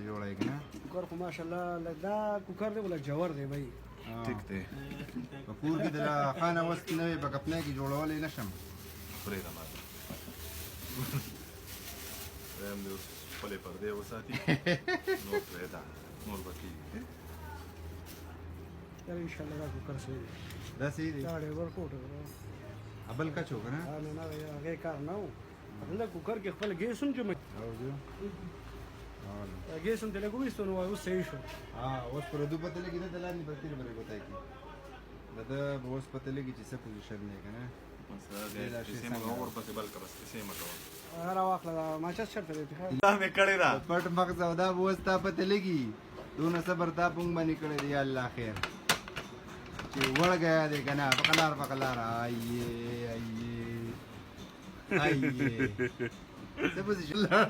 جوړای کنه कुकर خو ماشاءالله لدا कुकर دی ولا جوړ دی بھائی ټیک دی په کور کې د خانه وست نه وي په خپل کې جوړولې نشم پرې دا ماته زم دې خپل پردې وساتي نو پرې دا نور بکی یار ان شاء الله دا कुकर سي دا سي دی چاړې ورکوټ ابل کا چو کنه نه نه هغه کار نه و دا कुकर کې خپل ګیسون جمع او جو ګیسون ته لګوي ستنو وایو صحیح شو اوس پر دو پته لګی نه دلانی په تیر باندې وتای کی دا اوس پته لګی چې څه پوزیشن نه کنه مسله دې سیمه اور پسې بل کا بس سیمه کوه هر واخله ما چا شرط دی دا مې کړی را پټ مغز او دا اوس تا پته لګی دونه صبر تا پونګ باندې کړی دی الله خیر چې وړ گیا دی کنه پکلار آئیے څه پوزیشن لړ